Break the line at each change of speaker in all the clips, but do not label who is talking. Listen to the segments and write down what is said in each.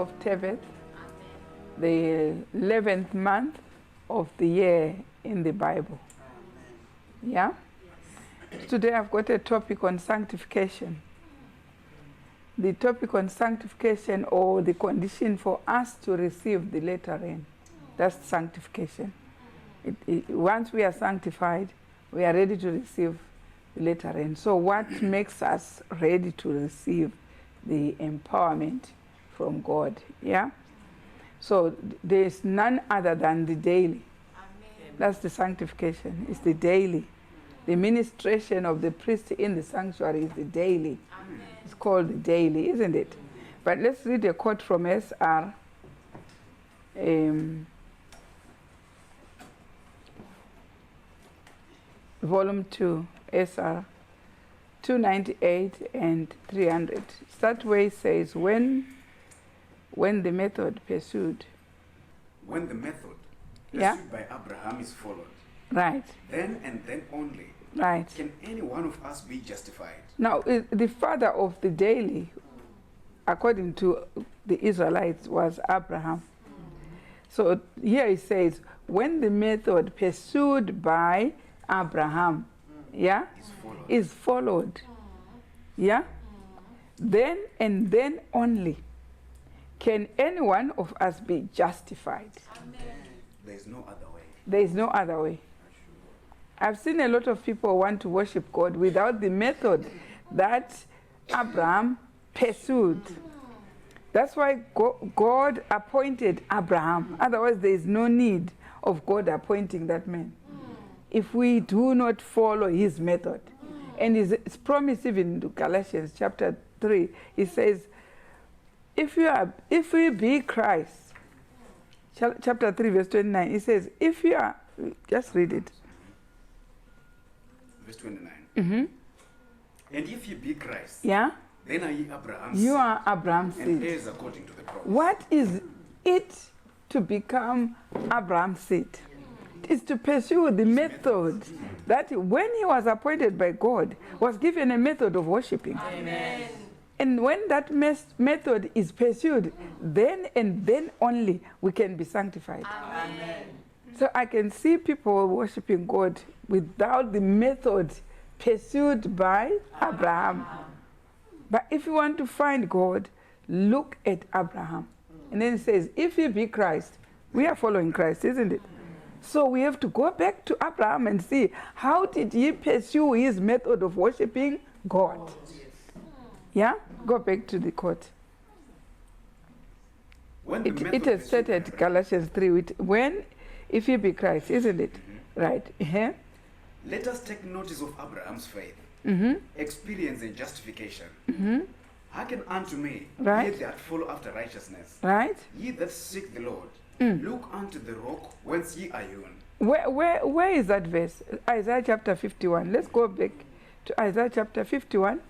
of Tevet, the 11th month of the year in the Bible. Yeah? Today I've got a topic on sanctification. The topic on sanctification, or the condition for us to receive the latter rain. That's sanctification. Once we are sanctified, we are ready to receive the latter rain. So what makes us ready to receive the empowerment from God? Yeah? So there is none other than the daily. Amen. That's the sanctification. It's the daily. The ministration of the priest in the sanctuary is the daily. Amen. It's called the daily, isn't it? But let's read a quote from SR. Volume 2, SR 298 and 300. That way says, when the method pursued.
When the method pursued by Abraham is followed. Right. Then and then only.
Right.
Can any one of us be justified?
Now, the father of the daily, according to the Israelites, was Abraham. So here it says, when the method pursued by Abraham, is followed, then and then only can any one of us be justified.
Amen. There is no other way.
There is no other way. I've seen a lot of people want to worship God without the method that Abraham pursued. That's why God appointed Abraham. Otherwise, there is no need of God appointing that man if we do not follow his method. And it's promised even in Galatians chapter 3. It says, if we be Christ, chapter 3 verse 29, it says, if you are, just read it.
Verse 29.
Mm-hmm.
And if you be Christ,
then
are ye Abraham's
seed. You
seed,
are Abraham's seed.
and heirs according to the promise.
What is it to become Abraham's seed? It is to pursue the method that when he was appointed by God, was given a method of worshiping.
Amen.
And when that method is pursued, then and then only we can be sanctified.
Amen.
So I can see people worshiping God without the method pursued by Abraham. But if you want to find God, look at Abraham. And then it says, if you be Christ, we are following Christ, isn't it? So we have to go back to Abraham and see, how did he pursue his method of worshiping God? Yeah? Go back to the quote. It is stated, Galatians 3, with when, if you be Christ, isn't it? Mm-hmm. Right. Uh-huh.
Let us take notice of Abraham's faith, experience and justification. Hearken unto me, ye that follow after righteousness.
Right.
Ye that seek the Lord, look unto the rock whence ye are hewn.
Where is that verse? Isaiah chapter 51. Let's go back to Isaiah chapter 51.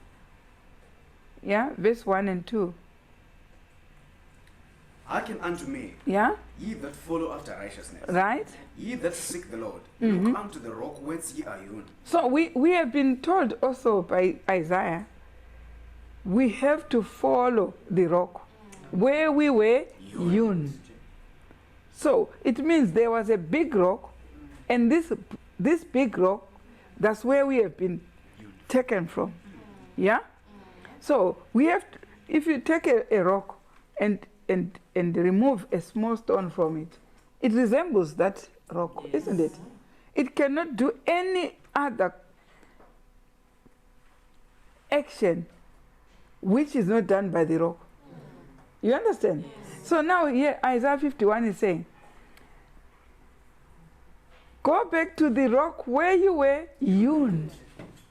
Yeah, verse 1 and 2.
Hearken unto me, ye that follow after righteousness.
Right.
Ye that seek the Lord, look unto the rock whence ye are hewn.
So we have been told also by Isaiah, we have to follow the rock where we were hewn. So it means there was a big rock, and this big rock, that's where we have been taken from. Yeah? So we have to, if you take a rock and remove a small stone from it, it resembles that rock, isn't it? It cannot do any other action which is not done by the rock. You understand? Yes. So now here Isaiah 51 is saying, go back to the rock where you were hewn.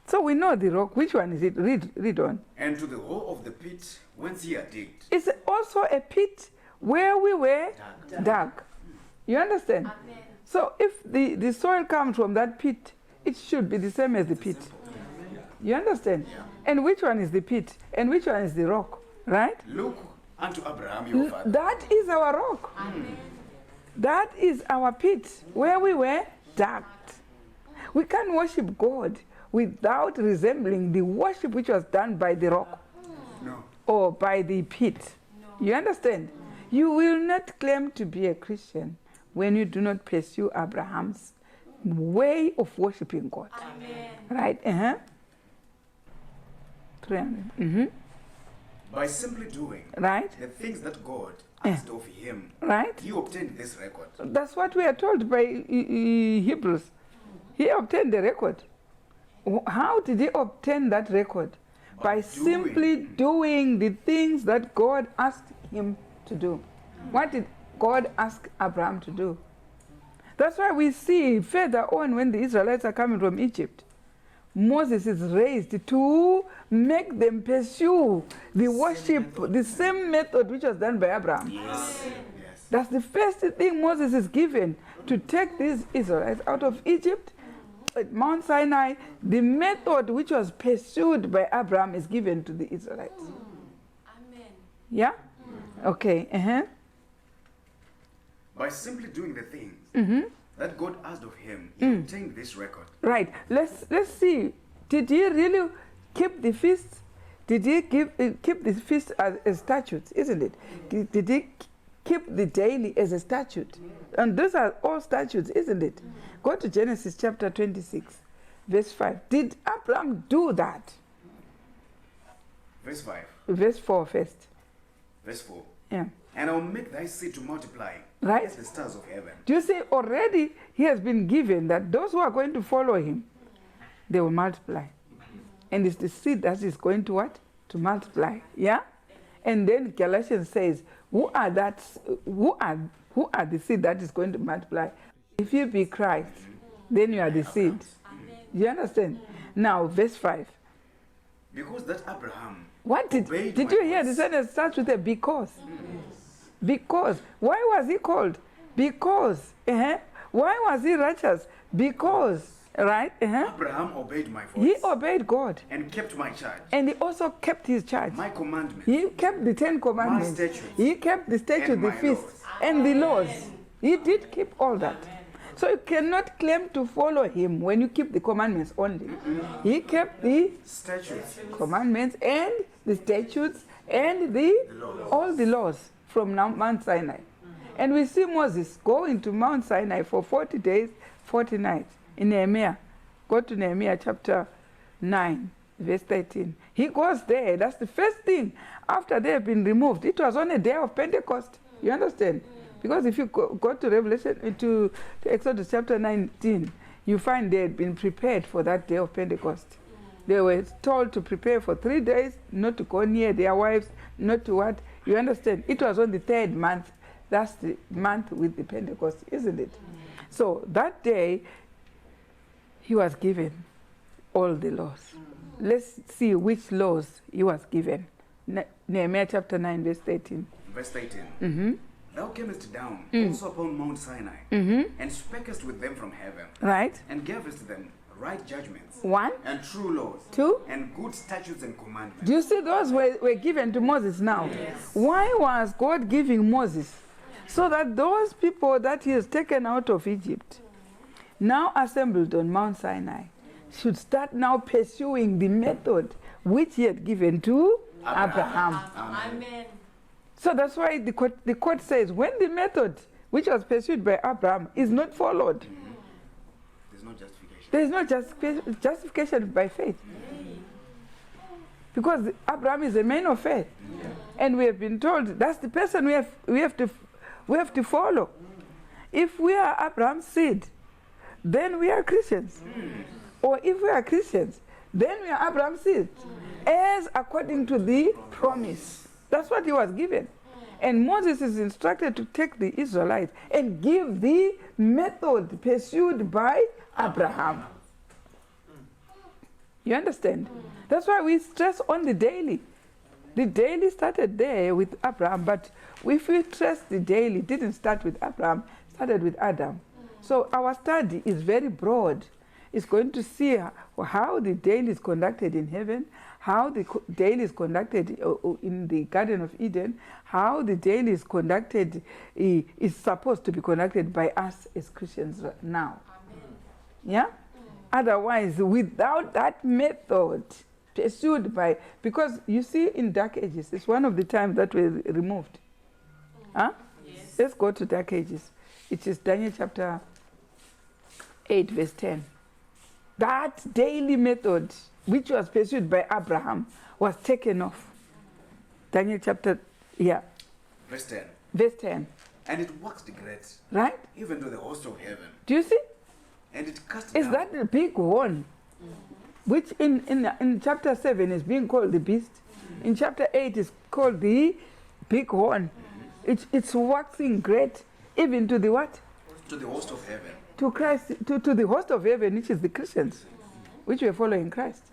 So we know the rock. Which one is it? Read on.
And to the hole of the pit whence ye are digged.
It's also a pit where we were dug. You understand?
Amen.
So if the soil comes from that pit, it should be the same as the pit. You understand?
Yeah.
And which one is the pit? And which one is the rock? Right?
Look unto Abraham your father.
That is our rock.
Amen.
That is our pit where we were dug. We can't worship God without resembling the worship which was done by the rock.
No.
Or by the pit.
No.
You understand? You will not claim to be a Christian when you do not pursue Abraham's way of worshiping God.
Amen.
Right? 300.
By simply doing
Right?
the things that God asked of him,
Right?
he obtained this record.
That's what we are told by Hebrews. He obtained the record. How did he obtain that record? By simply doing the things that God asked him to do. What did God ask Abraham to do? That's why we see further on when the Israelites are coming from Egypt, Moses is raised to make them pursue the worship, the same method which was done by Abraham.
Yes.
That's the first thing Moses is given, to take these Israelites out of Egypt. At Mount Sinai, the method which was pursued by Abraham is given to the Israelites.
Amen.
Yeah? Okay.
By simply doing the things that God asked of him, he obtained this record.
Right. Let's see. Did he really keep the feast? Did he keep the feast as a statute? Isn't it? Did he keep the daily as a statute? And those are all statutes, isn't it? Go to Genesis chapter 26, verse 5. Did Abraham do that?
Verse 5.
Verse 4 first.
Verse 4.
Yeah.
And I'll make thy seed to multiply
Right.
as the stars of heaven.
Do you see, already he has been given that those who are going to follow him, they will multiply. And it's the seed that is going to what? To multiply. Yeah? And then Galatians says, who are the seed that is going to multiply? If you be Christ, then you are the seed. You understand? Now, verse 5.
Because that Abraham
What did you hear? The sentence starts with a because. Because. Why was he called? Because. Why was he righteous? Because. Right?
Abraham obeyed my voice.
He obeyed God.
And kept my charge.
And he also kept his charge.
My commandments.
He kept the 10 commandments.
My statutes.
He kept the statutes,
And
the
my
feasts,
laws.
and the laws. He did keep all that. So you cannot claim to follow him when you keep the commandments only. He kept the
Statutes.
commandments and the statutes and all the laws from Mount Sinai. And we see Moses go into Mount Sinai for 40 days, 40 nights in Nehemiah. Go to Nehemiah chapter 9, verse 13. He goes there. That's the first thing after they have been removed. It was on a day of Pentecost. You understand? Because if you go to Revelation, to Exodus chapter 19, you find they had been prepared for that day of Pentecost. They were told to prepare for 3 days, not to go near their wives, not to what? You understand? It was on the 3rd month. That's the month with the Pentecost, isn't it? So that day, he was given all the laws. Let's see which laws he was given. Nehemiah chapter 9, verse 13.
Verse 13. Thou camest down also upon Mount Sinai, and spakest with them from heaven,
Right?
and gavest them right judgments,
1,
and true laws,
2.
and good statutes and commandments.
Do you see those were given to Moses now?
Yes.
Why was God giving Moses? So that those people that he has taken out of Egypt, now assembled on Mount Sinai, should start now pursuing the method which he had given to Abraham.
Amen.
So that's why the court says, when the method which was pursued by Abraham is not followed,
There's no justification.
there is no justification by faith. Because Abraham is a man of faith. And we have been told that's the person we have to follow. If we are Abraham's seed, then we are Christians. Or if we are Christians, then we are Abraham's seed. As according to the promise. That's what he was given. And Moses is instructed to take the Israelites and give the method pursued by Abraham. You understand? That's why we stress on the daily. The daily started there with Abraham, but if we trace the daily, it didn't start with Abraham, it started with Adam. So our study is very broad. It's going to see how the daily is conducted in heaven, how the daily is conducted in the Garden of Eden, how the daily is conducted, is supposed to be conducted by us as Christians now. Yeah? Otherwise, without that method pursued by, because you see in Dark Ages, it's one of the times that were removed. Huh?
Yes.
Let's go to Dark Ages. It is Daniel chapter 8, verse 10. That daily method, which was pursued by Abraham, was taken off. Daniel chapter,
Verse 10.
verse 10.
And it waxed great,
Right?
even to the host of heaven.
Do you see?
And it cast
Is
down.
that the big horn? Which in chapter 7 is being called the beast. In chapter 8 is called the big horn. It's waxing great, even to the what?
To the host of heaven.
To Christ, to the host of heaven, which is the Christians, which were following Christ.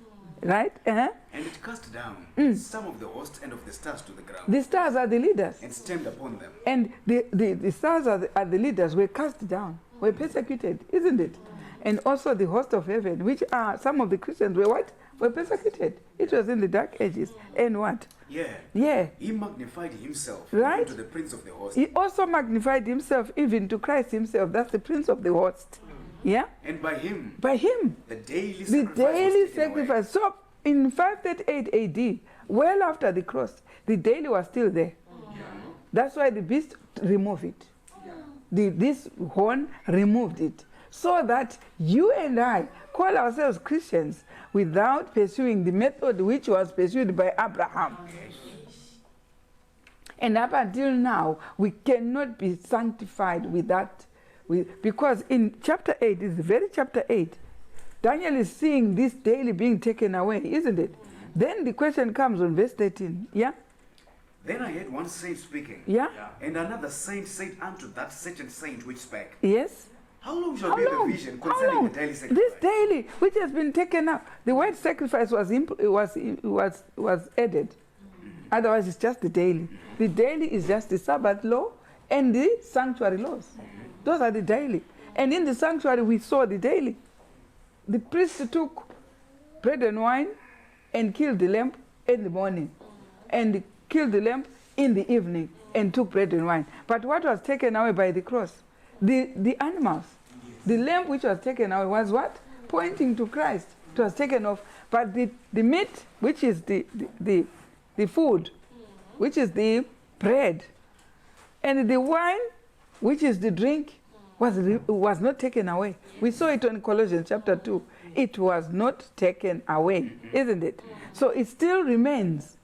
Right? Uh-huh.
And it cast down some of the hosts and of the stars to the ground,
The stars are the leaders.
and stamped upon them.
And the stars are the leaders, were cast down, were persecuted, isn't it? And also the host of heaven, which are some of the Christians, were what? Were persecuted. It was in the Dark Ages. And what? Yeah.
He magnified himself
Right.
to the prince of the host.
He also magnified himself even to Christ himself. That's the prince of the host. Yeah?
And by him,
By him.
the daily
The
sacrifice
daily
was taken away.
sacrifice. So in 538 AD, well after the cross, the daily was still there. That's why the beast removed it. This horn removed it. So that you and I call ourselves Christians without pursuing the method which was pursued by Abraham. And up until now, we cannot be sanctified with that. Because in chapter 8, this is the very chapter 8, Daniel is seeing this daily being taken away, isn't it? Then the question comes on verse 13. Yeah?
Then I heard one saint speaking,
Yeah?
and another saint said unto that certain saint which spake,
Yes?
How long shall
How
be
long?
the vision
How
concerning
long?
the daily sacrifice?
This daily, which has been taken up. The word sacrifice was added. Otherwise, it's just the daily. The daily is just the Sabbath law and the sanctuary laws. Those are the daily. And in the sanctuary, we saw the daily. The priest took bread and wine and killed the lamb in the morning, and killed the lamb in the evening, and took bread and wine. But what was taken away by the cross? The animals. The lamb which was taken away was what? Pointing to Christ. It was taken off. But the meat, which is the food, which is the bread, and the wine, which is the drink, was not taken away. We saw it on Colossians chapter 2. It was not taken away, isn't it? So it still remains.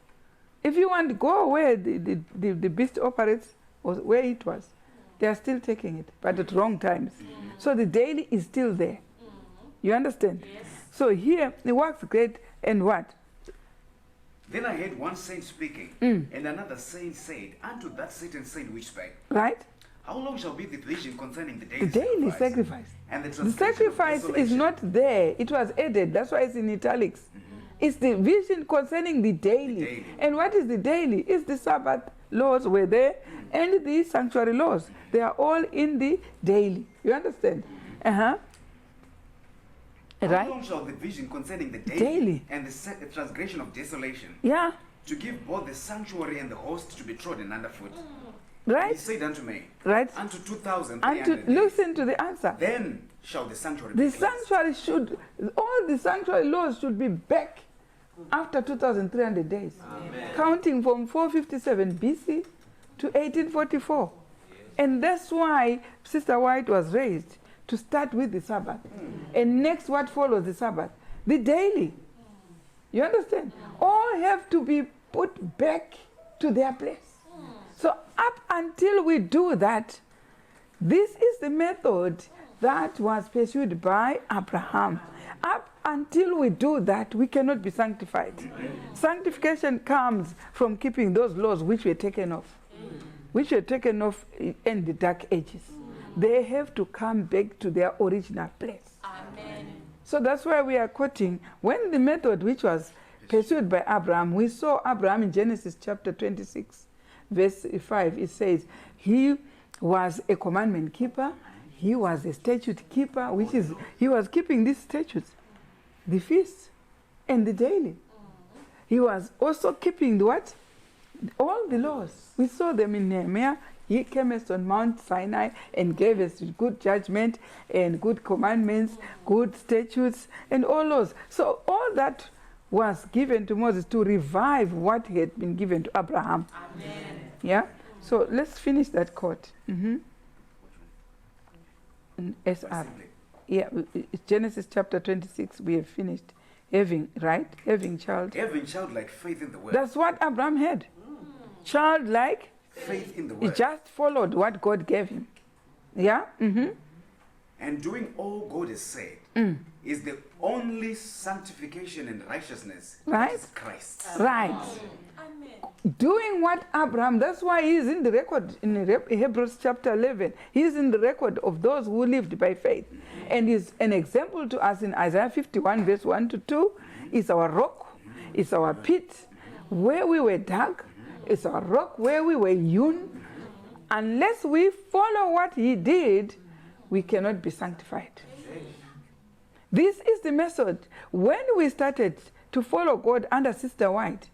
If you want to go where the beast operates, or where it was, they are still taking it, but at wrong times. So the daily is still there. You understand?
Yes.
So here, it works great, and what?
Then I heard one saint speaking, and another saint said unto that certain saint which spake,
Right?
How long shall be the vision concerning the
The
daily
daily
sacrifice?
sacrifice.
And the
The
transgression of
sacrifice is
desolation?
not there. It was added. That's why it's in italics. It's the vision concerning the daily.
The daily.
And what is the daily? It's the Sabbath laws were there and the sanctuary laws. They are all in the daily. You understand?
How
Right?
long shall the vision concerning the
Daily.
and the transgression of desolation,
Yeah.
to give both the sanctuary and the host to be trodden underfoot?
Right?
He said unto me,
Right?
unto
And
2,300 days.
listen to the answer.
Then shall the sanctuary
The
be cleansed.
sanctuary all the sanctuary laws should be back after 2,300 days. Counting from 457 BC to 1844. And that's why Sister White was raised, to start with the Sabbath. And next, what follows the Sabbath? The daily. You understand? All have to be put back to their place. So up until we do that, this is the method that was pursued by Abraham. Up until we do that, we cannot be sanctified. Sanctification comes from keeping those laws which were taken off, which were taken off in the Dark Ages. They have to come back to their original place.
Amen.
So that's why we are quoting, when the method which was pursued by Abraham, we saw Abraham in Genesis chapter 26, verse 5. It says, he was a commandment keeper, he was a statute keeper, which is, he was keeping these statutes, the feast and the daily. He was also keeping the what? All the laws. We saw them in Nehemiah. He came us on Mount Sinai and gave us good judgment and good commandments, good statutes, and all those. So all that was given to Moses to revive what had been given to Abraham.
Amen.
Yeah? So let's finish that quote. In SR. Yeah, Genesis chapter 26, we have finished. Having childlike
faith in the word.
That's what Abraham had. Childlike
faith in the word.
He just followed what God gave him. Yeah?
And doing all God has said is the only sanctification and righteousness that is Christ.
Right. Amen. Doing what Abraham, that's why he's in the record in Hebrews chapter 11. He's in the record of those who lived by faith. And he's an example to us in Isaiah 51 verse 1 to 2. It's our rock, it's our pit where we were dug, it's our rock where we were hewn. Unless we follow what he did, we cannot be sanctified. This is the method. When we started to follow God under Sister White,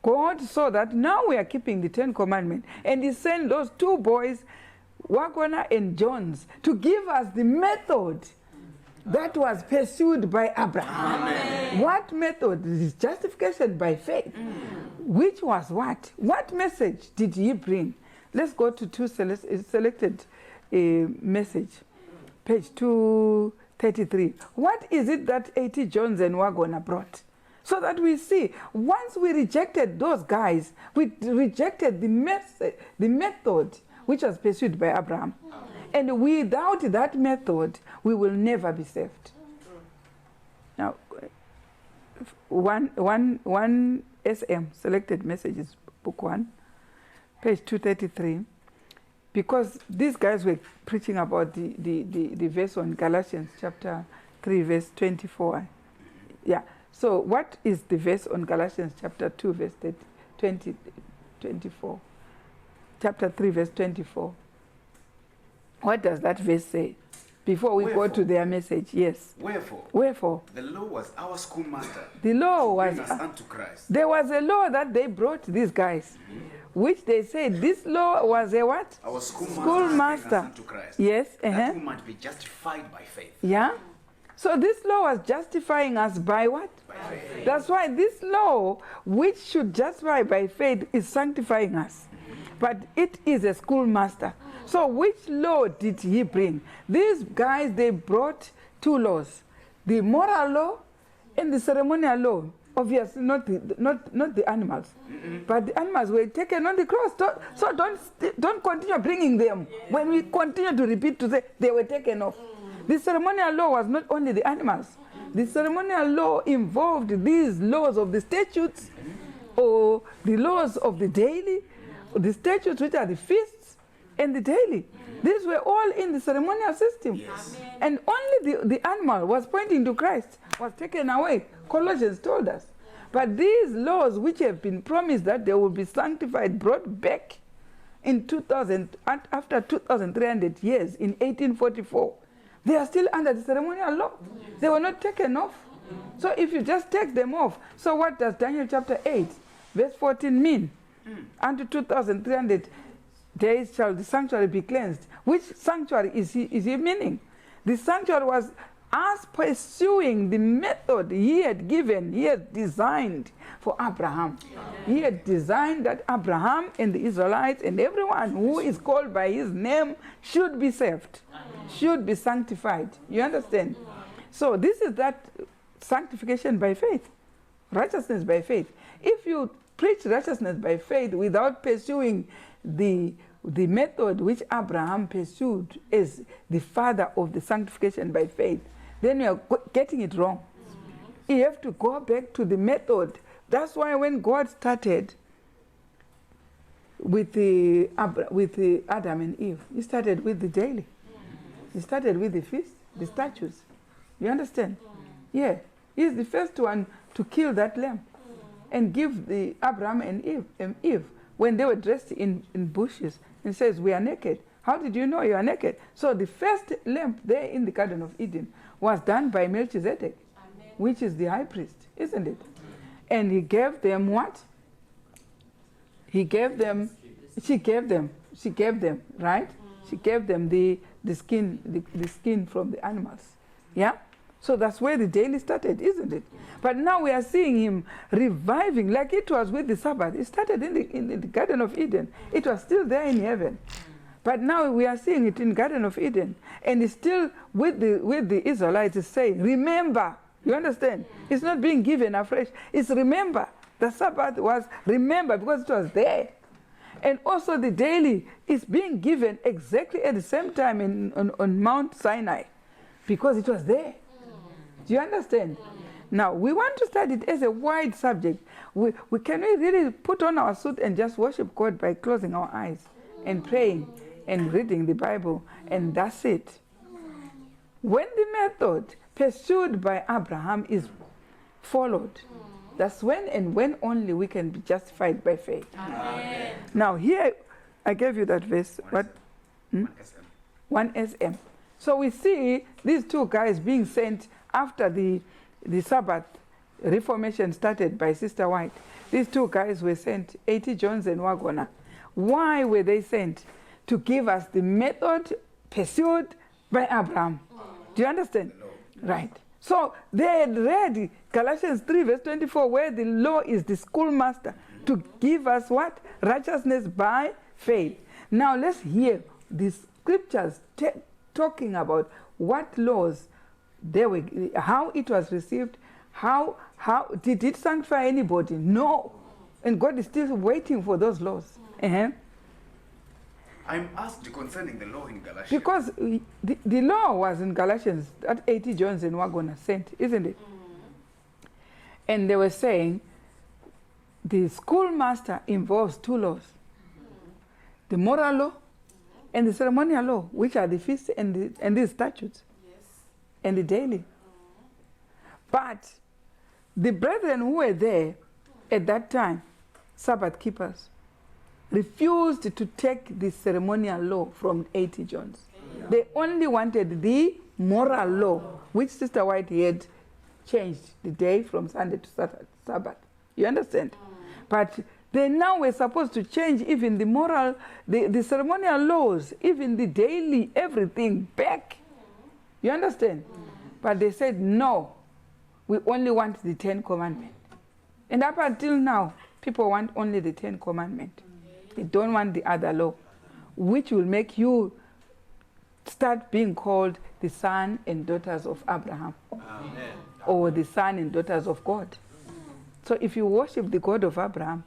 God saw that now we are keeping the 10 Commandments, and he sent those two boys, Wagona and Jones, to give us the method that was pursued by Abraham.
Amen.
What method? This is justification by faith. Which was what? What message did he bring? Let's go to two selected message. Page 233. What is it that A.T. Jones and Wagona brought? So that we see, once we rejected those guys, we rejected the method which was pursued by Abraham. And without that method, we will never be saved. Now, one SM, selected messages, book 1, page 233. Because these guys were preaching about the verse on Galatians chapter 3, verse 24. Yeah. So what is the verse on Galatians chapter 2, verse 24? Chapter 3, verse 24. What does that verse say? Before we go to their message, yes.
Wherefore, the law was our schoolmaster.
The law was
us unto Christ.
There was a law that they brought these guys, which they said this law was a what?
Our schoolmaster. Unto Christ.
Yes.
That we might be justified by faith.
Yeah. So this law was justifying us by what?
By faith.
That's why this law, which should justify by faith, is sanctifying us. But it is a schoolmaster. So which law did he bring? These guys, they brought two laws. The moral law and the ceremonial law. Obviously, not the animals. But the animals were taken on the cross. So don't continue bringing them. When we continue to repeat to say they were taken off. The ceremonial law was not only the animals. The ceremonial law involved these laws of the statutes or the laws of the daily, the statutes which are the feasts and the daily. These were all in the ceremonial system.
Yes.
And only the animal was pointing to Christ, was taken away. Colossians told us. But these laws which have been promised that they will be sanctified, brought back in 2000, after 2,300 years, in 1844, they are still under the ceremonial law. They were not taken off. So if you just take them off, so what does Daniel chapter 8, verse 14 mean? Unto 2,300 days shall the sanctuary be cleansed. Which sanctuary is he meaning? The sanctuary was us pursuing the method he had given, he had designed for Abraham. He had designed that Abraham and the Israelites and everyone who is called by his name should be saved, should be sanctified. You understand? So this is that sanctification by faith, righteousness by faith. If you preach righteousness by faith without pursuing the method which Abraham pursued as the father of the sanctification by faith, then you are getting it wrong. You have to go back to the method. That's why when God started with the Adam and Eve, he started with the daily. He started with the feast, the statutes. You understand? Yeah. He's the first one to kill that lamb and give the Abraham and Eve when they were dressed in bushes, and says, we are naked. How did you know you are naked? So the first lamp there in the Garden of Eden was done by Melchizedek, Amen, which is the high priest, isn't it? And he gave them what? She gave them, right? She gave them the skin from the animals. Yeah? So that's where the daily started, isn't it? But now we are seeing him reviving, like it was with the Sabbath. It started in the Garden of Eden. It was still there in heaven. But now we are seeing it in Garden of Eden. And it's still with the Israelites, is saying, remember. You understand? It's not being given afresh. It's remember. The Sabbath was remember because it was there. And also the daily is being given exactly at the same time on Mount Sinai because it was there. Do you understand? Now, we want to study it as a wide subject. Can we really put on our suit and just worship God by closing our eyes and praying and reading the Bible, and that's it? When the method pursued by Abraham is followed, that's when and when only we can be justified by faith.
Amen.
Now here, I gave you that verse. What? 1 SM. So we see these two guys being sent after the Sabbath Reformation started by Sister White. These two guys were sent, A.T. Jones and Waggoner. Why were they sent? To give us the method pursued by Abraham. Do you understand? Right. So they had read Galatians 3 verse 24 where the law is the schoolmaster to give us what? Righteousness by faith. Now let's hear the scriptures talking about what laws they were, how it was received, how did it sanctify anybody? No. And God is still waiting for those laws.
I'm asked concerning the law in Galatians.
Because the law was in Galatians that A.T. Jones and Waggoner sent, isn't it? And they were saying the schoolmaster involves two laws. The moral law and the ceremonial law, which are the feasts and the statutes. And the daily. But the brethren who were there at that time, Sabbath keepers, refused to take the ceremonial law from A.T. Jones. They only wanted the moral law, which Sister White had changed the day from Sunday to Sabbath. You understand? But they now were supposed to change even the moral, the ceremonial laws, even the daily, everything back. You understand? But they said, no, we only want the 10 Commandments. And up until now, people want only the 10 Commandments. They don't want the other law, which will make you start being called the son and daughters of Abraham. Amen. Or the son and daughters of God. So if you worship the God of Abraham,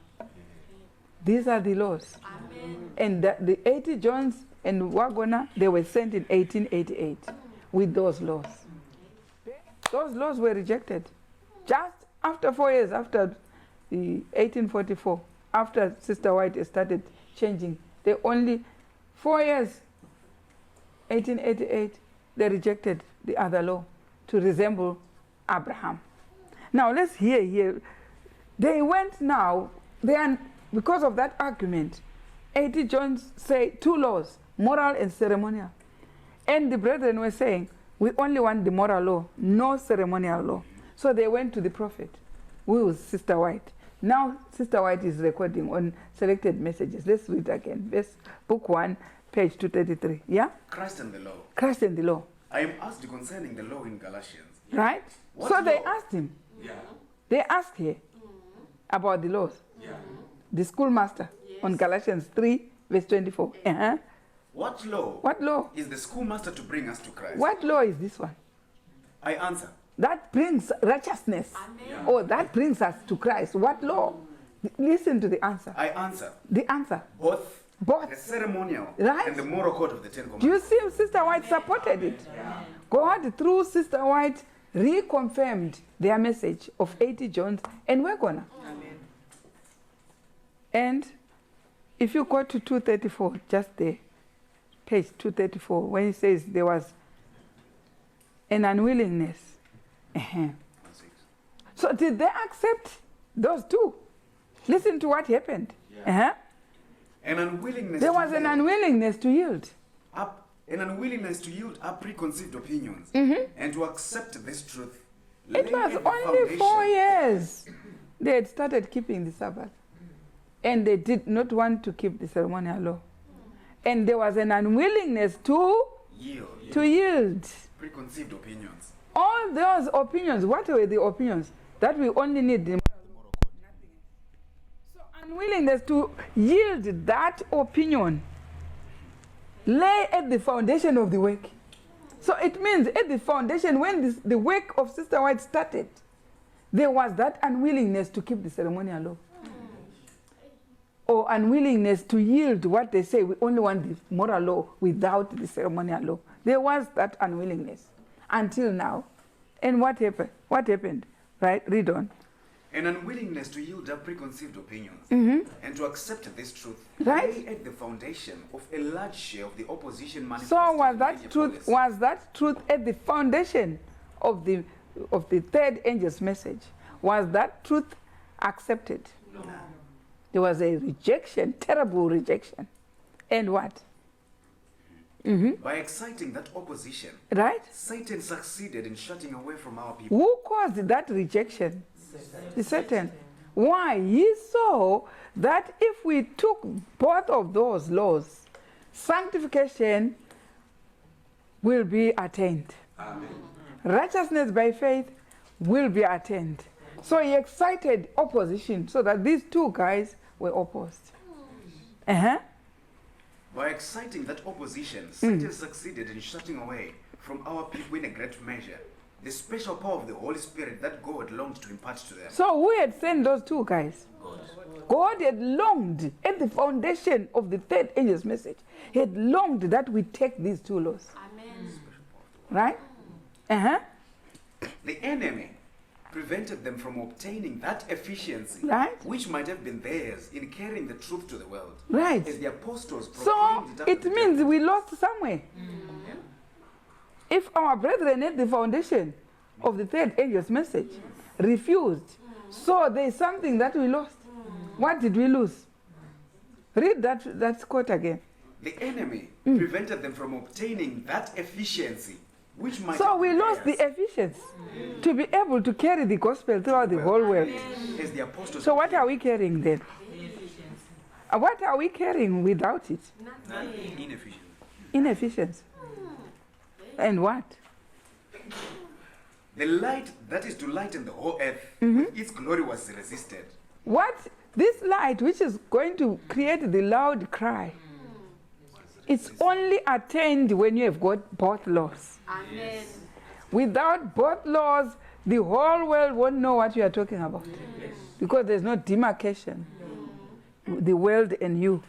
these are the laws. Amen. And the A.T. Jones and Waggoner, they were sent in 1888 with those laws. Those laws were rejected just after 4 years after the 1844. After Sister White started changing, they only 4 years, 1888, they rejected the other law to resemble Abraham. Now let's hear here. They went now, because of that argument, A.T. Jones said two laws, moral and ceremonial. And the brethren were saying, we only want the moral law, no ceremonial law. So they went to the prophet, who was Sister White. Now, Sister White is recording on selected messages. Let's read again. Book 1, page 233. Yeah?
Christ and the law.
Christ and the law.
I am asked concerning the law in Galatians.
Right?
What
so
law?
they asked him.
Yeah.
They asked here about the laws.
Yeah.
The schoolmaster on Galatians 3, verse 24.
What law?
What law?
Is the schoolmaster to bring us to Christ?
What law is this one?
I answer.
That brings righteousness.
Amen.
Or that brings us to Christ. What law? Listen to the answer.
I answer.
The answer.
Both.
Both.
The ceremonial
Right.
and the moral code of the 10
Do you
Commandments.
see Sister White supported it? God, through Sister White, reconfirmed their message of A.T. Jones and Waggoner. And if you go to 234, just there, page 234, when it says there was an unwillingness. So did they accept those two? Listen to what happened.
An unwillingness.
There was an unwillingness to yield.
An unwillingness to yield up preconceived opinions and to accept this truth.
It was only 4 years they had started keeping the Sabbath. And they did not want to keep the ceremonial law. And there was an unwillingness to yield.
Preconceived opinions.
all those opinions, what were the opinions? That we only need the moral code. Nothing else. So unwillingness to yield that opinion lay at the foundation of the work. So it means at the foundation, when the work of Sister White started, there was that unwillingness to keep the ceremonial law. Or unwillingness to yield what they say, we only want the moral law without the ceremonial law. There was that unwillingness until now. And what happened? What happened? Right? Read on.
An unwillingness to yield up preconceived opinions and to accept this truth lay at the foundation of a large share of the opposition manifested.
So was that truth at the foundation of the third angel's message? Was that truth accepted?
No.
There was a rejection, terrible rejection. And what?
By exciting that opposition, Satan succeeded in shutting away from our people.
Who caused that rejection? The Satan. Why? He saw that if we took both of those laws, sanctification will be attained.
Amen.
Righteousness by faith will be attained. So he excited opposition so that these two guys were opposed.
By exciting that opposition, Satan succeeded in shutting away from our people in a great measure the special power of the Holy Spirit that God longed to impart to them.
So who had sent those two guys? God had longed at the foundation of the third angel's message. He had longed that we take these two laws.
Amen.
Right?
The enemy prevented them from obtaining that efficiency which might have been theirs in carrying the truth to the world.
Right.
As the apostles
so
proclaimed
it means we lost somewhere. If our brethren at the foundation of the third angel's message refused, so there is something that we lost. What did we lose? Read that quote again.
The enemy prevented them from obtaining that efficiency which might
so we lost the efficiency to be able to carry the gospel throughout the whole world.
As the apostles
so what are we carrying then? What are we carrying without it?
Nothing.
Inefficiency. And what?
The light that is to lighten the whole earth, with its glory was resisted.
What? This light which is going to create the loud cry, it's only attained when you have got both laws.
Amen.
Without both laws, the whole world won't know what you are talking about. Because there's no demarcation. The world and you.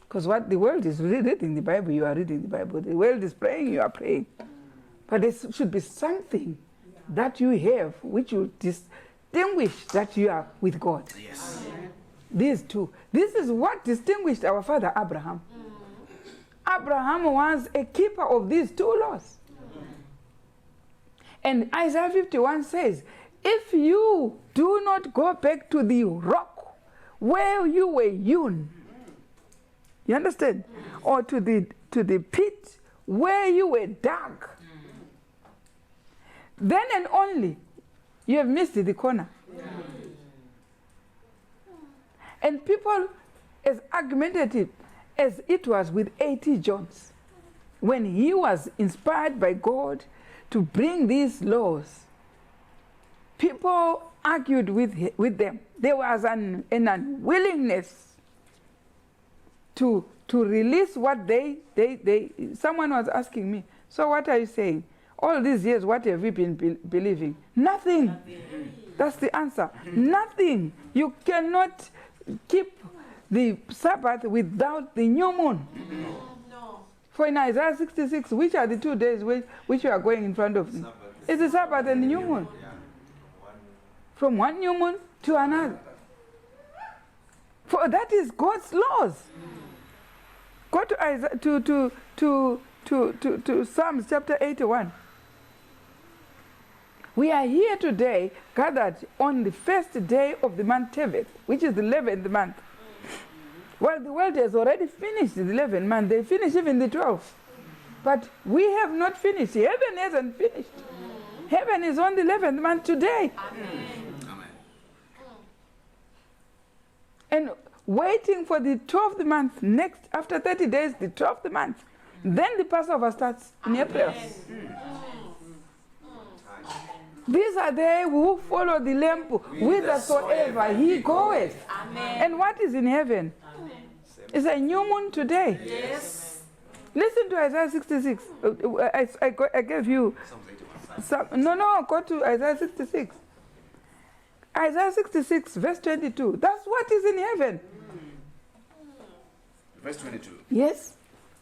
Because what the world is reading the Bible, you are reading the Bible. The world is praying, you are praying. But there should be something that you have which will distinguish that you are with God.
Yes.
These two. This is what distinguished our father Abraham. Abraham was a keeper of these two laws. And Isaiah 51 says, if you do not go back to the rock where you were hewn, you understand? Or to the pit where you were dug. Then and only you have missed the corner. And people as argumentative as it was with A.T. Jones when he was inspired by God to bring these laws. People argued with them. There was an unwillingness to release what they someone was asking me, so what are you saying? All these years, what have we been believing? Nothing. That's the answer. Nothing. You cannot keep the Sabbath without the new moon.
No.
For in Isaiah 66, which are the 2 days which you are going in front of me? It's the Sabbath and the new moon. From one new moon to another. For that is God's laws. Go to Isaiah, to Psalms chapter 81. We are here today, gathered on the first day of the month Tevet, which is the 11th month. Well, the world has already finished the 11th month. They finished even the 12th. But we have not finished. Heaven hasn't finished. Heaven is on the 11th month today.
Amen.
And waiting for the 12th month next, after 30 days, the 12th month. Then the Passover starts in April. These are they who follow the Lamb whithersoever he goeth.
Amen.
And what is in heaven? It's a new moon today.
Yes.
Listen to Isaiah 66. I gave you some. No, go to Isaiah 66. Isaiah 66, verse 22. That's what is in heaven.
Verse 22.
Yes.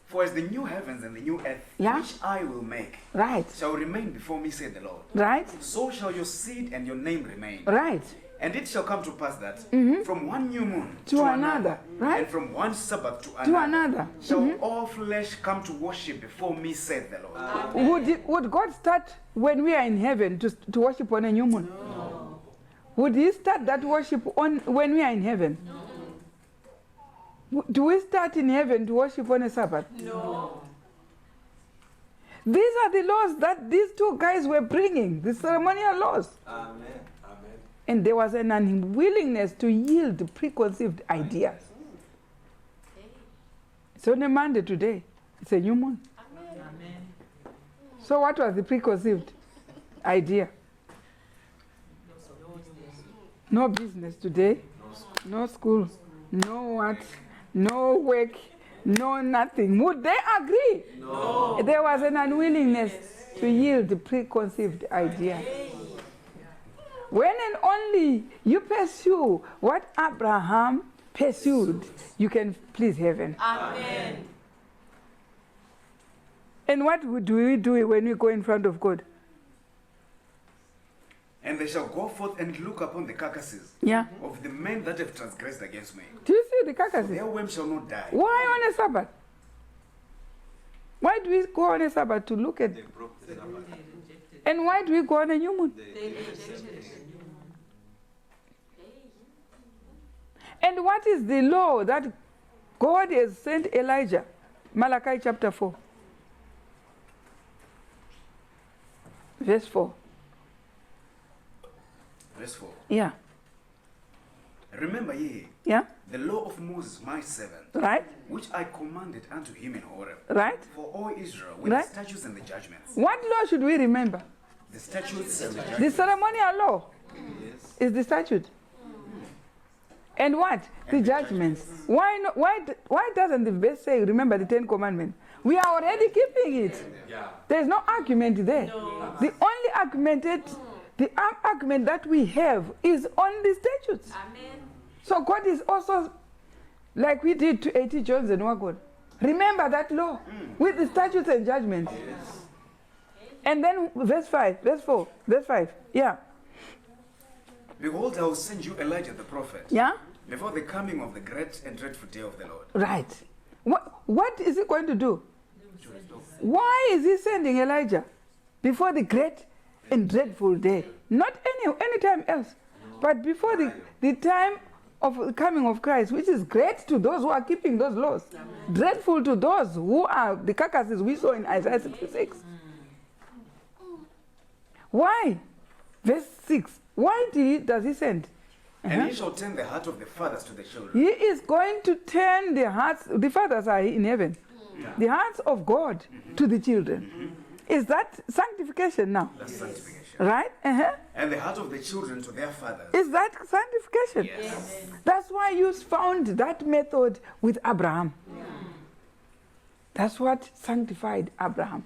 For as the new heavens and the new earth,
Yeah.
which I will make,
Right.
shall remain before me, said the Lord,
Right.
so shall your seed and your name remain.
Right.
And it shall come to pass that from one new moon
To another, right?
and from one Sabbath
To another.
shall all flesh come to worship before me, said the Lord.
Would God start when we are in heaven to worship on a new moon?
No.
Would he start that worship on when we are in heaven?
No.
Do we start in heaven to worship on a Sabbath?
No.
These are the laws that these two guys were bringing, the ceremonial laws.
Amen. Amen.
And there was an unwillingness to yield preconceived ideas. It's on a Monday today. It's a new moon.
Amen.
So what was the preconceived idea? No business today, no school, no what, no work, no nothing. Would they agree?
No.
There was an unwillingness to yield the preconceived idea. When and only you pursue what Abraham pursued, you can please heaven.
Amen.
And what do we do when we go in front of God?
And they shall go forth and look upon the carcasses
Yeah.
of the men that have transgressed against me.
Do you see the carcasses?
Their worms shall not die.
Why on a Sabbath? Why do we go on a Sabbath to look at?
They broke the Sabbath.
And why do we go on a new moon?
They rejected.
And what is the law that God has sent Elijah? Malachi chapter 4. Verse 4.
Verse 4.
Yeah.
Remember ye
Yeah.
the law of Moses my servant,
Right?
which I commanded unto him in Horeb,
Right?
for all Israel, with
Right.
the statutes and the judgments.
What law should we remember?
The statutes and the
The
judgments.
ceremonial law
Yes.
is the statute. And what? The judgments. Why doesn't the verse say, remember the 10 Commandments? We are already keeping it.
Yeah.
There's no argument there.
No.
The only argument that we have is on the statutes.
Amen.
So God is also, like we did to 80 Jones and Wagon. Remember that law with the statutes and judgments.
Yes.
And then verse 5, verse 4, verse 5. Yeah.
Behold, I will send you Elijah the prophet,
Yeah?
before the coming of the great and dreadful day of the Lord.
Right. What is he going to do? Why is he sending Elijah before the great and dreadful day? Not any time else, but before the time of the coming of Christ, which is great to those who are keeping those laws, dreadful to those who are the carcasses we saw in Isaiah 66. Why? Verse 6. Why does he send?
And he shall turn the heart of the fathers to the children.
He is going to turn the hearts, the fathers are in heaven, the hearts of God to the children. Is that sanctification now?
That's sanctification.
Right? Uh-huh.
And the heart of the children to their fathers.
Is that sanctification?
Yes.
That's why you found that method with Abraham. That's what sanctified Abraham.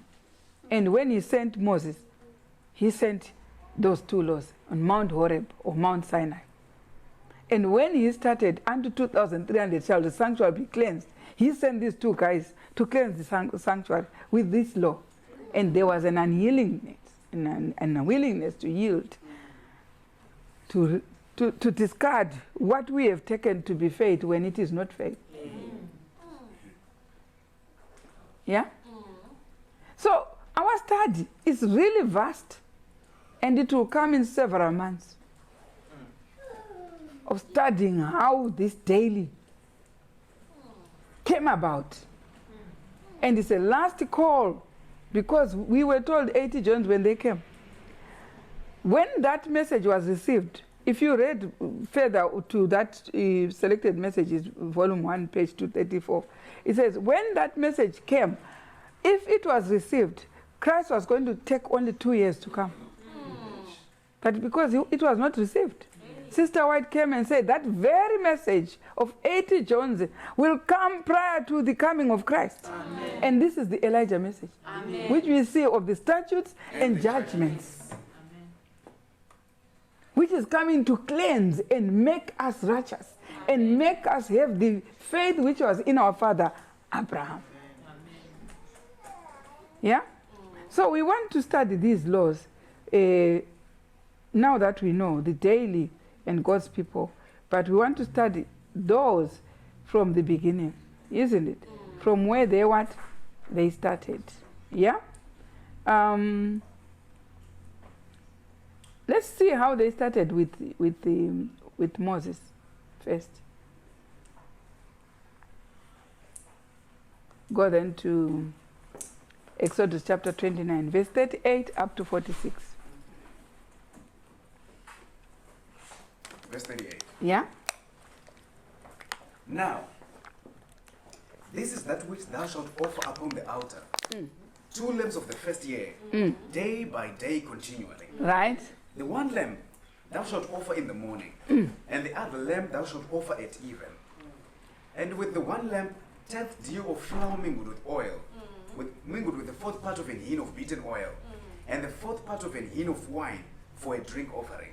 And when he sent Moses, he sent those two laws on Mount Horeb or Mount Sinai. And when he started, unto 2,300 shall the sanctuary be cleansed, he sent these two guys to cleanse the sanctuary with this law. And there was an unwillingness, an unwillingness to yield, to discard what we have taken to be faith when it is not faith. Yeah? So our study is really vast, and it will come in several months of studying how this daily came about. And it's a last call, because we were told 80 Jones when they came. When that message was received, if you read further to that selected messages, volume 1, page 234, it says, when that message came, if it was received, Christ was going to take only 2 years to come. but because it was not received. Sister White came and said that very message of 80 Jones will come prior to the coming of Christ.
Amen.
And this is the Elijah message,
Amen.
which we see of the statutes and
the
judgments,
Amen.
which is coming to cleanse and make us righteous and make us have the faith which was in our father Abraham.
Amen.
Yeah? So we want to study these laws now that we know the daily and God's people, but we want to study those from the beginning, isn't it? From where they started. Yeah? Let's see how they started with Moses first. Go then to Exodus chapter 29, verse 38 up to 46.
Verse 38.
Yeah?
Now, this is that which thou shalt offer upon the altar. 2 lambs of the first year, day by day continually.
Right?
The one lamb thou shalt offer in the morning, and the other lamb thou shalt offer at even. And with the one lamb, 10th dew of flour mingled with oil, mingled with the 4th part of an hin of beaten oil, and the 4th part of an hin of wine for a drink offering.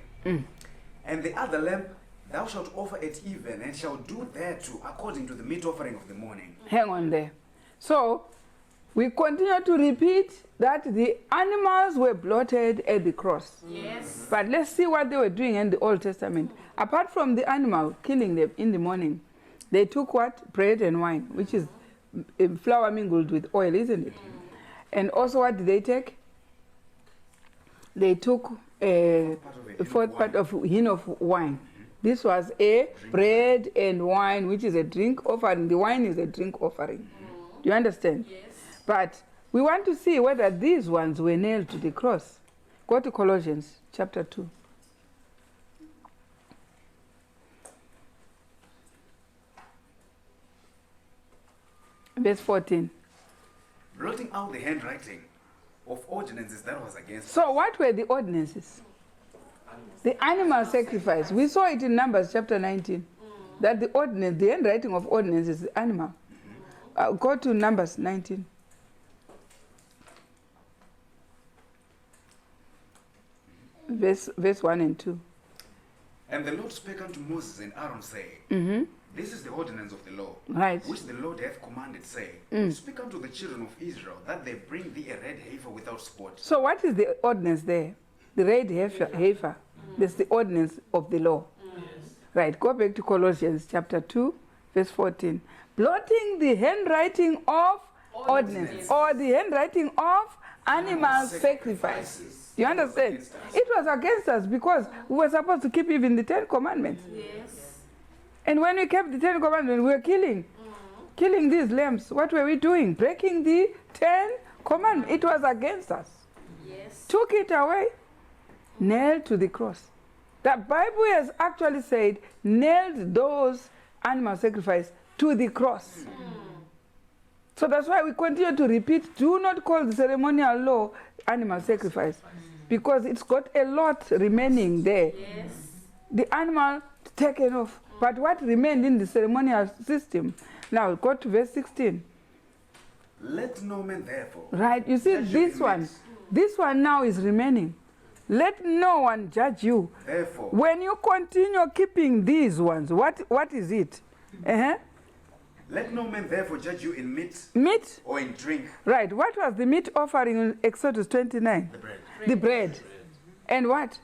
And the other lamb thou shalt offer at even, and shalt do thereto according to the meat offering of the morning.
Hang on there. So, we continue to repeat that the animals were blotted at the cross.
Yes.
But let's see what they were doing in the Old Testament. Apart from the animal killing them in the morning, they took what? Bread and wine, which is flour mingled with oil, isn't it? And also what did they take? They took a 4th part of hin of wine. This was a bread and wine, which is a drink offering. The wine is a drink offering. Do you understand?
Yes.
But we want to see whether these ones were nailed to the cross. Go to Colossians chapter 2. Verse 14.
Blotting out the handwriting of ordinances that was against
So what were the ordinances? The animal sacrifice. We saw it in Numbers chapter 19. That the ordinance, the handwriting of ordinance is the animal. Go to Numbers 19. Verse 1 and 2.
And the Lord spake unto Moses and Aaron, saying, This is the ordinance of the law,
Right.
which the Lord hath commanded, saying, Speak unto the children of Israel, that they bring thee a red heifer without spot.
So what is the ordinance there? The red heifer. That's the ordinance of the law. Right. Go back to Colossians chapter 2, verse 14. Blotting the handwriting of ordinance, or the handwriting of animal sacrifice. You understand? It was against us because we were supposed to keep even the 10 commandments.
Yes.
And when we kept the 10 commandments, we were killing these lambs. What were we doing? Breaking the 10 commandments. It was against us.
Yes.
Took it away, nailed to the cross. The Bible has actually said, nailed those animal sacrifice to the cross. So that's why we continue to repeat, do not call the ceremonial law animal sacrifice, because it's got a lot remaining there.
Yes.
The animal taken off, but what remained in the ceremonial system? Now go to verse 16.
Let no man therefore.
Right, you see
judge you in
this one now is remaining. Let no one judge you.
Therefore,
When you continue keeping these ones, what is it?
let no man therefore judge you in meat
Meat?
or in drink.
Right, what was the meat offering in Exodus 29?
The bread.
The bread. And what?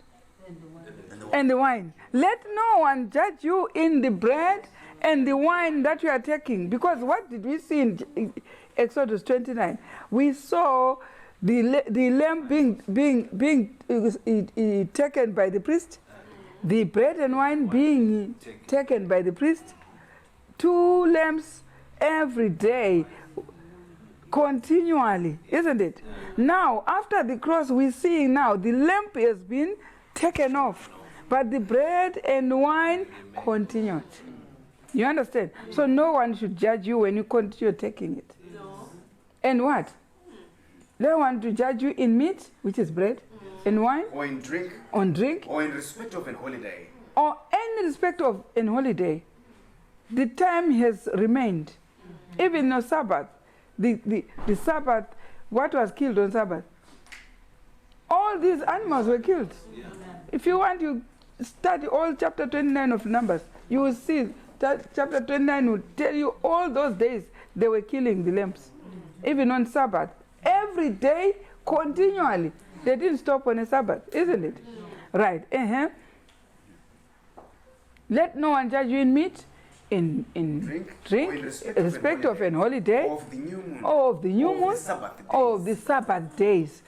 And the wine.
And the wine. Let no one judge you in the bread and the wine that you are taking. Because what did we see in Exodus 29? We saw the lamb being taken by the priest, the bread and wine being taken by the priest, 2 lambs every day, continually, isn't it? Now, after the cross, we see now the lamb has been taken off, but the bread and wine continued. You understand? So no one should judge you when you continue taking it.
No.
And what? They want to judge you in meat, which is bread, in wine,
or in drink,
on drink,
or in respect of an holiday.
or any respect of an holiday. The time has remained. Even no Sabbath. The Sabbath, what was killed on Sabbath? All these animals were killed.
Yeah.
If you want to study all chapter 29 of Numbers, you will see that chapter 29 will tell you all those days they were killing the lambs. Even on Sabbath. Every day, continually. They didn't stop on a Sabbath, isn't it? Right. Let no one judge you in meat, in drink,
or in
respect of an holiday,
or of the new moon,
or of the new
or of
moon,
the Sabbath days.
or of the Sabbath days.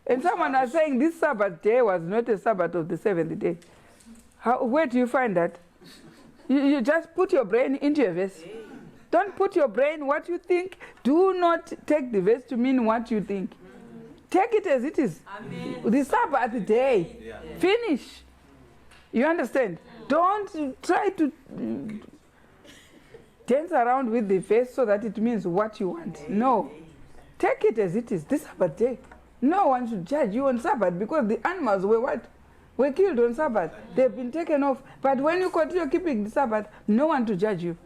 And someone was saying this Sabbath day was not a Sabbath of the seventh day. Where do you find that? You just put your brain into a verse. Don't put your brain what you think. Do not take the verse to mean what you think. Take it as it is.
Amen.
The Sabbath day.
Yeah.
Finish. You understand? Don't try to dance around with the verse so that it means what you want. No. Take it as it is. The Sabbath day. No one should judge you on Sabbath because the animals were what? Were killed on Sabbath. They've been taken off. But when you continue keeping the Sabbath, no one to judge you.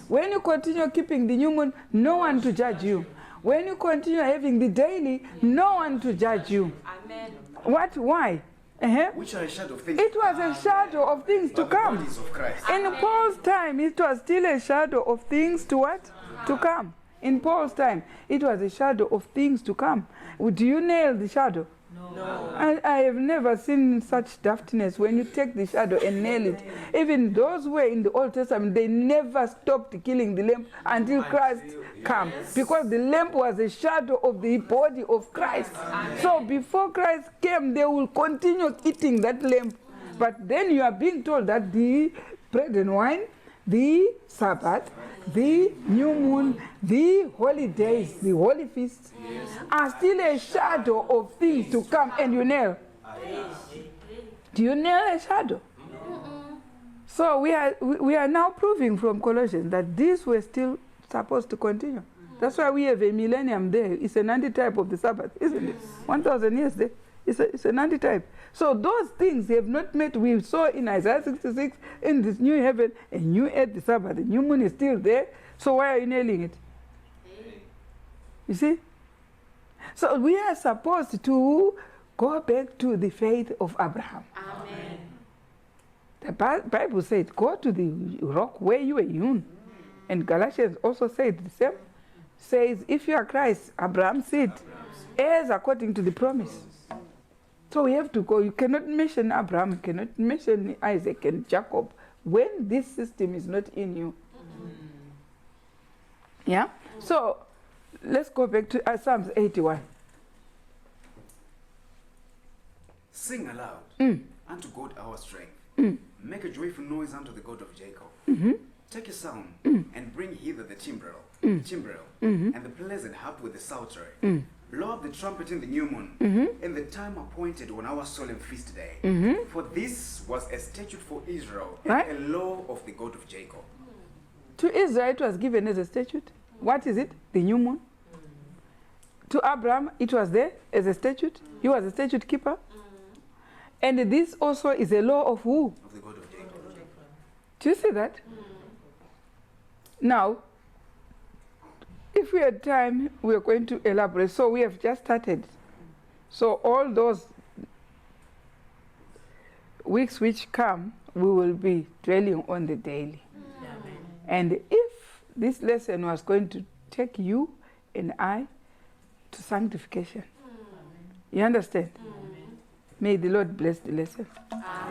When you continue keeping the new moon, no one to judge you. When you continue having the daily, no one to judge you.
Amen.
What? Why?
Which are a shadow of things.
It was a shadow of things to
but the
come.
bodies of Christ.
In Paul's time, it was still a shadow of things to what? To come. In Paul's time, it was a shadow of things to come. Do you nail the shadow?
No.
I have never seen such daftness when you take the shadow and nail it. Even those who were in the Old Testament, they never stopped killing the lamb until Christ came. Because the lamb was a shadow of the body of Christ. So before Christ came, they will continue eating that lamb. But then you are being told that the bread and wine, the Sabbath, the new moon, the holidays, the holy feasts are still a shadow of things to come. And you nail. Do you nail a shadow? So we are now proving from Colossians that these were still supposed to continue. That's why we have a millennium there. It's an antitype of the Sabbath, isn't it? 1,000 years there. It's an antitype. So those things have not met. We saw in Isaiah 66, in this new heaven, a new earth, the Sabbath. The new moon is still there. So why are you nailing it? You see? So we are supposed to go back to the faith of Abraham.
Amen.
The Bible said, go to the rock where you were hewn. And Galatians also said the same. Says, if you are Christ, Abraham's seed, heirs according to the promise. So we have to go. You cannot mention Abraham, you cannot mention Isaac and Jacob when this system is not in you. Yeah? So let's go back to Psalms 81.
Sing aloud unto God our strength. Make a joyful noise unto the God of Jacob. Take a sound and bring hither the timbrel, and the pleasant harp with the psaltery. Blow up the trumpet in the new moon, in the time appointed on our solemn feast day. For this was a statute for Israel, and a law of the God of Jacob.
To Israel it was given as a statute. What is it? The new moon. To Abraham it was there as a statute. He was a statute keeper. And this also is a law of who?
Of the God of Jacob.
Do you see that? Now, if we had time, we are going to elaborate. So we have just started. So all those weeks which come, we will be dwelling on the daily. And if this lesson was going to take you and I to sanctification, you understand? May the Lord bless the lesson.
Amen.